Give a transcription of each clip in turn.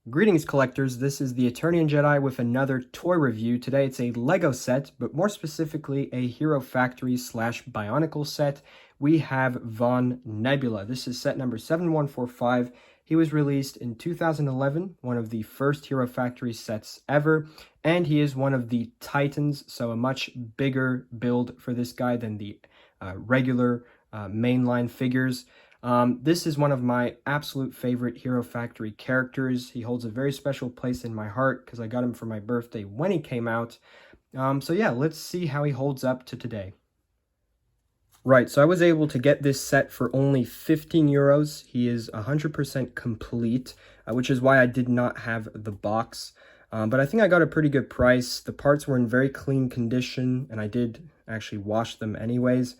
Greetings collectors, this is the Eternian Jedi with another toy review. Today it's a Lego set, but more specifically a Hero Factory / Bionicle set. We have Von Nebula. This is set number 7145. He was released in 2011, one of the first Hero Factory sets ever, and he is one of the Titans, so a much bigger build for this guy than the regular mainline figures. This is one of my absolute favorite Hero Factory characters. He holds a very special place in my heart because I got him for my birthday when he came out. So yeah, let's see how he holds up to today. Right, so I was able to get this set for only 15 euros. He is 100% complete, which is why I did not have the box. But I think I got a pretty good price. The parts were in very clean condition, and I did actually wash them anyways.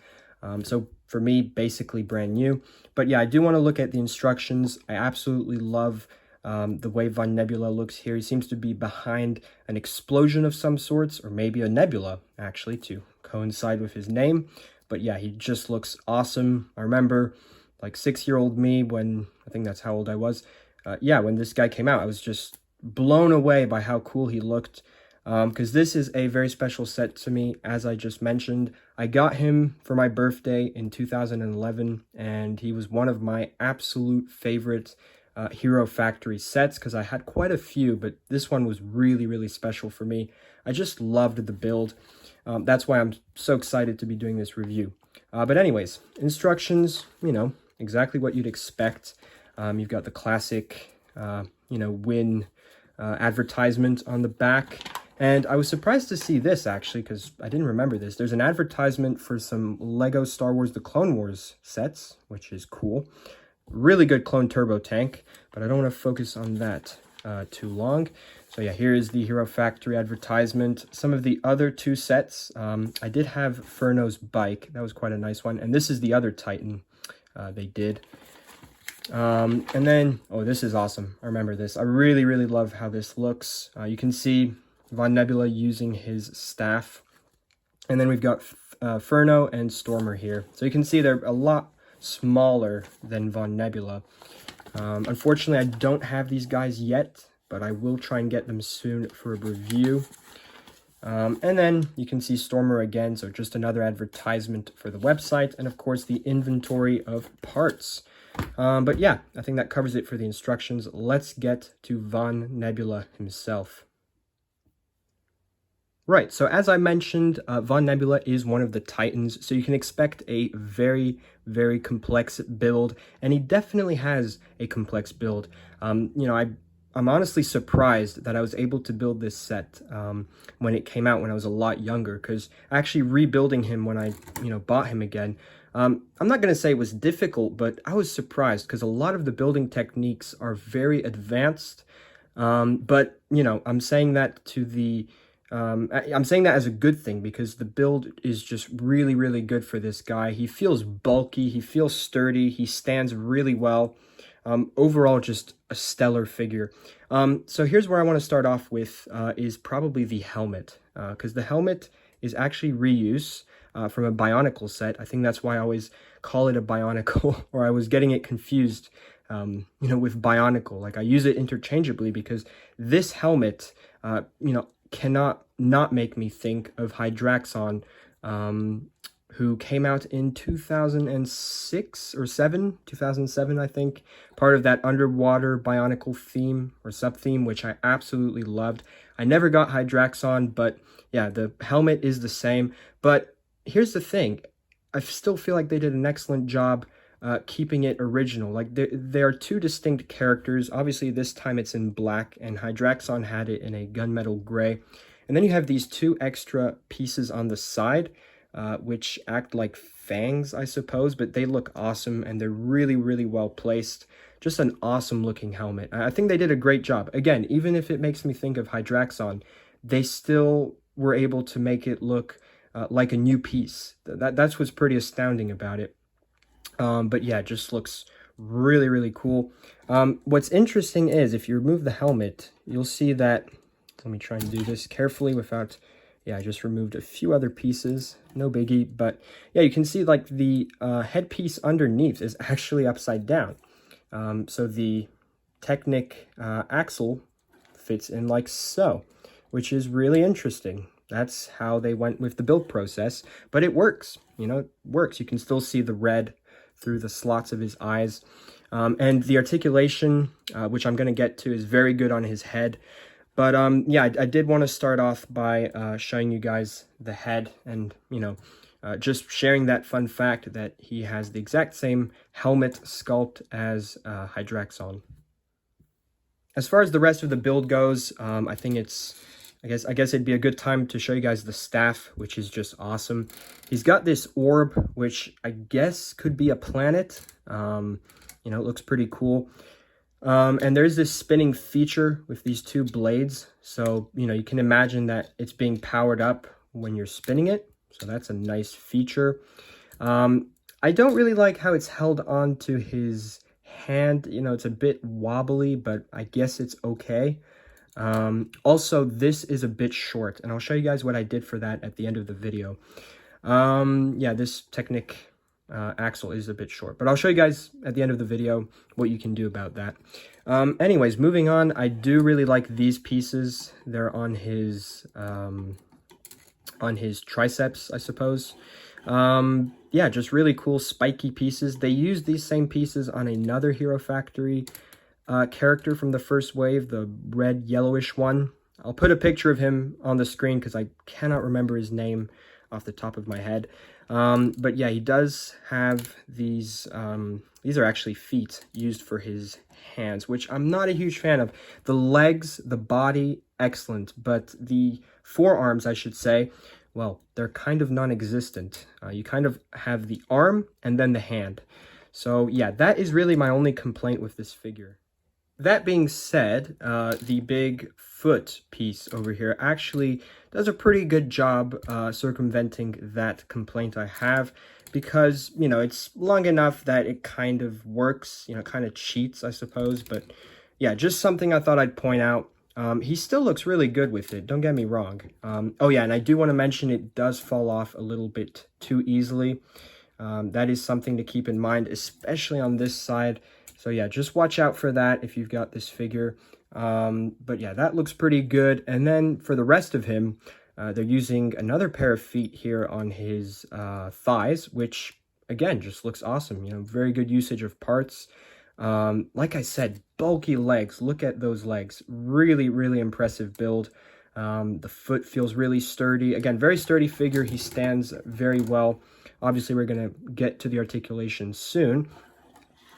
So for me, basically brand new. But yeah, I do want to look at the instructions. I absolutely love the way Von Nebula looks here. He seems to be behind an explosion of some sorts, or maybe a nebula, actually, to coincide with his name. But yeah, he just looks awesome. I remember, like, 6-year-old me, when, I think that's how old I was. Yeah, when this guy came out, I was just blown away by how cool he looked. Because this is a very special set to me, as I just mentioned. I got him for my birthday in 2011, and he was one of my absolute favorite Hero Factory sets, because I had quite a few, but this one was really, really special for me. I just loved the build. That's why I'm so excited to be doing this review. But anyways, instructions, you know, exactly what you'd expect. You've got the classic, win advertisement on the back. And I was surprised to see this, actually, because I didn't remember this. There's an advertisement for some Lego Star Wars The Clone Wars sets, which is cool. Really good clone turbo tank, but I don't want to focus on that too long. So yeah, here is the Hero Factory advertisement. Some of the other two sets, I did have Furno's bike. That was quite a nice one. And this is the other Titan they did. And then, oh, this is awesome. I remember this. I really, really love how this looks. You can see Von Nebula using his staff. And then we've got Furno and Stormer here. So you can see they're a lot smaller than Von Nebula. Unfortunately, I don't have these guys yet, but I will try and get them soon for a review. And then you can see Stormer again, so just another advertisement for the website, and of course the inventory of parts. But yeah, I think that covers it for the instructions. Let's get to Von Nebula himself. Right, so as I mentioned, Von Nebula is one of the Titans, so you can expect a very, very complex build, and he definitely has a complex build. I'm honestly surprised that I was able to build this set when it came out when I was a lot younger, because actually rebuilding him when I, bought him again, I'm not going to say it was difficult, but I was surprised, because a lot of the building techniques are very advanced, but, I'm saying that to the... I'm saying that as a good thing, because the build is just really, really good for this guy. He feels bulky, he feels sturdy, he stands really well. Overall, just a stellar figure. So here's where I want to start off with, is probably the helmet, because the helmet is actually reuse from a Bionicle set. I think that's why I always call it a Bionicle, or I was getting it confused, with Bionicle. Like, I use it interchangeably because this helmet, cannot not make me think of Hydraxon, who came out in 2006 or 2007, I think. Part of that underwater Bionicle theme or sub-theme, which I absolutely loved. I never got Hydraxon, but yeah, the helmet is the same. But here's the thing. I still feel like they did an excellent job keeping it original. Like, there are two distinct characters. Obviously, this time it's in black, and Hydraxon had it in a gunmetal gray. And then you have these two extra pieces on the side, which act like fangs, I suppose, but they look awesome, and they're really, really well placed. Just an awesome looking helmet. I think they did a great job. Again, even if it makes me think of Hydraxon, they still were able to make it look like a new piece. That's what's pretty astounding about it. But yeah, it just looks really, really cool. What's interesting is, if you remove the helmet, you'll see that, let me try and do this carefully without, yeah, I just removed a few other pieces, no biggie, but yeah, you can see like the headpiece underneath is actually upside down. So the Technic axle fits in like so, which is really interesting. That's how they went with the build process, but it works. You know, it works. You can still see the red through the slots of his eyes. And the articulation, which I'm going to get to, is very good on his head. But yeah, I did want to start off by showing you guys the head and, you know, just sharing that fun fact that he has the exact same helmet sculpt as Hydraxon. As far as the rest of the build goes, I think it's, I guess it'd be a good time to show you guys the staff, which is just awesome. He's got this orb, which I guess could be a planet. You know, it looks pretty cool. And there's this spinning feature with these two blades. So, you know, you can imagine that it's being powered up when you're spinning it. So that's a nice feature. I don't really like how it's held on to his hand. You know, it's a bit wobbly, but I guess it's okay. Also, this is a bit short, and I'll show you guys what I did for that at the end of the video. Yeah, this Technic axle is a bit short, but I'll show you guys at the end of the video what you can do about that. Anyways, moving on, I do really like these pieces. They're on his triceps, I suppose. Yeah, just really cool spiky pieces. They used these same pieces on another Hero Factory character from the first wave, the red yellowish one. I'll put a picture of him on the screen because I cannot remember his name off the top of my head. But yeah, he does have these are actually feet used for his hands, which I'm not a huge fan of. The legs, the body, excellent, but the forearms, I should say, well, they're kind of non-existent. You kind of have the arm and then the hand. So yeah, that is really my only complaint with this figure. That being said, the big foot piece over here actually does a pretty good job circumventing that complaint I have, because, you know, it's long enough that it kind of works, you know, kind of cheats, I suppose. But yeah, just something I thought I'd point out. He still looks really good with it, don't get me wrong. Oh yeah, and I do want to mention it does fall off a little bit too easily. That is something to keep in mind, especially on this side. So yeah, just watch out for that if you've got this figure. But yeah, that looks pretty good. And then for the rest of him, they're using another pair of feet here on his thighs, which again, just looks awesome. You know, very good usage of parts. Like I said, bulky legs. Look at those legs. Really, really impressive build. The foot feels really sturdy. Again, very sturdy figure. He stands very well. Obviously, we're going to get to the articulation soon.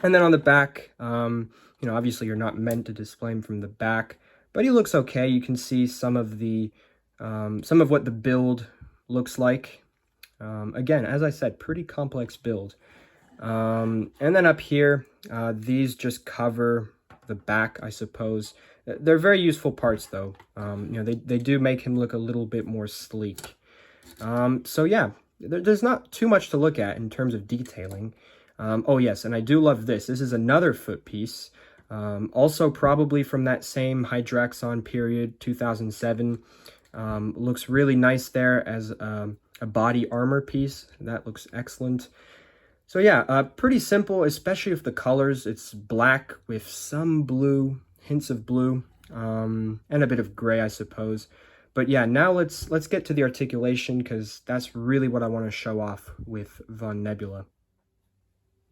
And then on the back, you know, obviously you're not meant to display him from the back, but he looks okay. You can see some of what the build looks like. Again, as I said, pretty complex build. And then up here, these just cover the back, I suppose. They're very useful parts, though. You know, they do make him look a little bit more sleek. So yeah, there's not too much to look at in terms of detailing. Oh yes, and I do love this. This is another foot piece. Also probably from that same Hydraxon period, 2007. Looks really nice there as a body armor piece. That looks excellent. So yeah, pretty simple, especially with the colors. It's black with some blue, hints of blue, and a bit of gray, I suppose. But yeah, now let's get to the articulation, because that's really what I want to show off with Von Nebula.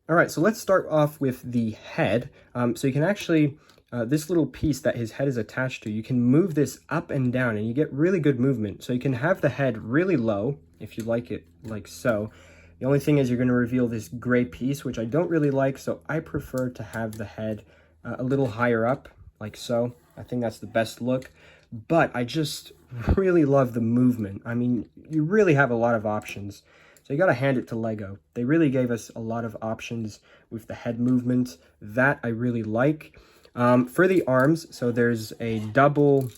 All right, so let's start off with the head. So you can actually, this little piece that his head is attached to, you can move this up and down and you get really good movement. So you can have the head really low, if you like it like so. The only thing is you're going to reveal this gray piece, which I don't really like, so I prefer to have the head a little higher up, like so. I think that's the best look. But I just really love the movement. I mean, you really have a lot of options. So you got to hand it to LEGO. They really gave us a lot of options with the head movement. That I really like. For the arms, so there's a double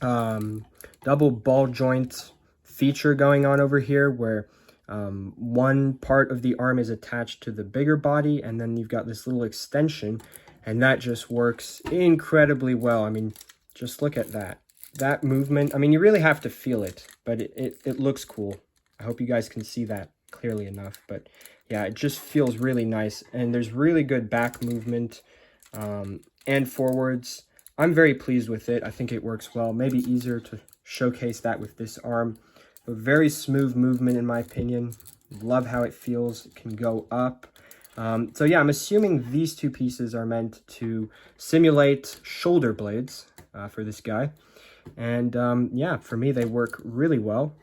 ball joint feature going on over here, where one part of the arm is attached to the bigger body, and then you've got this little extension, and that just works incredibly well. I mean, just look at that. That movement, I mean, you really have to feel it, but it looks cool. I hope you guys can see that clearly enough, but yeah, it just feels really nice, and there's really good back movement. and forwards. I'm very pleased with it. I think it works well. Maybe easier to showcase that with this arm. But very smooth movement in my opinion. Love how it feels. It can go up. So yeah, I'm assuming these two pieces are meant to simulate shoulder blades for this guy. And yeah, for me, they work really well.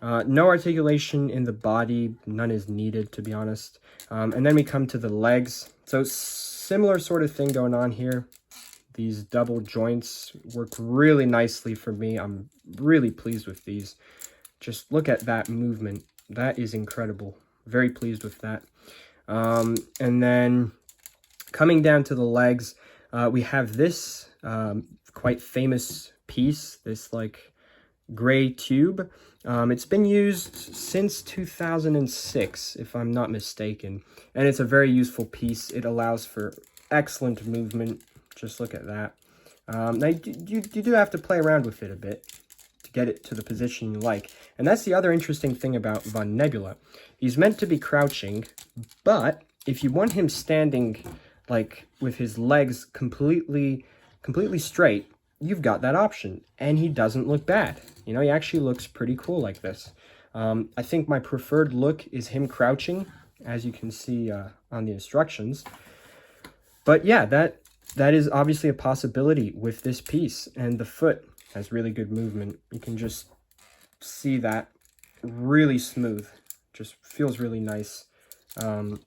No articulation in the body. None is needed, to be honest. And then we come to the legs. So similar sort of thing going on here. These double joints work really nicely for me. I'm really pleased with these. Just look at that movement. That is incredible. Very pleased with that. And then coming down to the legs, we have this quite famous piece, this like gray tube. It's been used since 2006, if I'm not mistaken. And it's a very useful piece. It allows for excellent movement. Just look at that. Now, you do have to play around with it a bit to get it to the position you like. And that's the other interesting thing about Von Nebula. He's meant to be crouching, but if you want him standing like with his legs completely straight, you've got that option. And he doesn't look bad. You know, he actually looks pretty cool like this. I think my preferred look is him crouching, as you can see on the instructions. But yeah, that is obviously a possibility with this piece. And the foot has really good movement. You can just see that really smooth. Just feels really nice. And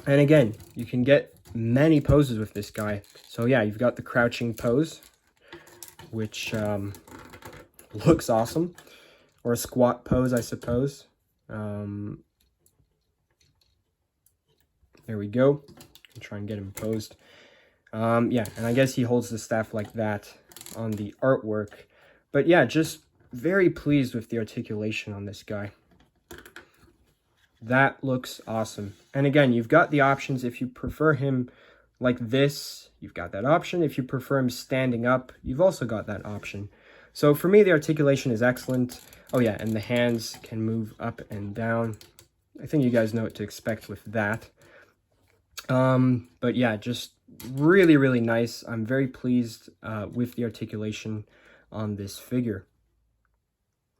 again, you can get many poses with this guy. So yeah, you've got the crouching pose, which looks awesome. Or a squat pose, I suppose. There we go. I'll try and get him posed. Yeah, and I guess he holds the staff like that on the artwork. But yeah, just very pleased with the articulation on this guy. That looks awesome. And again, you've got the options. If you prefer him like this, you've got that option. If you prefer him standing up, you've also got that option. So for me, the articulation is excellent. Oh yeah, and the hands can move up and down. I think you guys know what to expect with that. But yeah, just really, really nice. I'm very pleased with the articulation on this figure.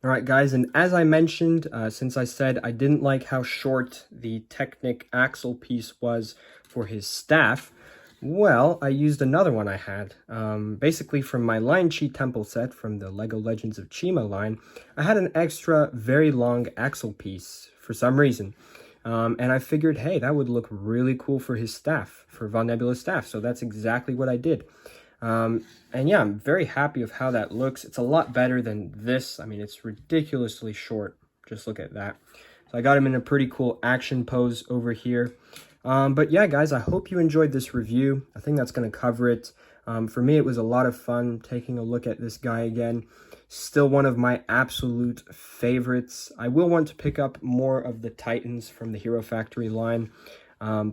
All right, guys, and as I mentioned, since I said I didn't like how short the Technic axle piece was for his staff, well, I used another one I had. Basically, from my Lion Chi Temple set from the LEGO Legends of Chima line, I had an extra very long axle piece for some reason. And I figured, hey, that would look really cool for his staff, for Von Nebula's staff. So that's exactly what I did. And yeah, I'm very happy with how that looks. It's a lot better than this. I mean, it's ridiculously short. Just look at that. So I got him in a pretty cool action pose over here. But yeah, guys, I hope you enjoyed this review. I think that's going to cover it. For me, it was a lot of fun taking a look at this guy again. Still one of my absolute favorites. I will want to pick up more of the Titans from the Hero Factory line.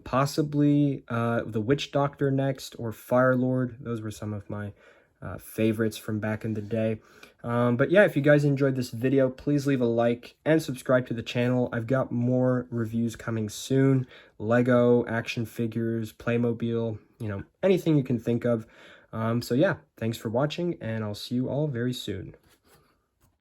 Possibly the Witch Doctor next, or Fire Lord. Those were some of my favorites from back in the day. But yeah, if you guys enjoyed this video, please leave a like and subscribe to the channel. I've got more reviews coming soon. Lego, action figures, Playmobil, you know, anything you can think of. So yeah, thanks for watching, and I'll see you all very soon.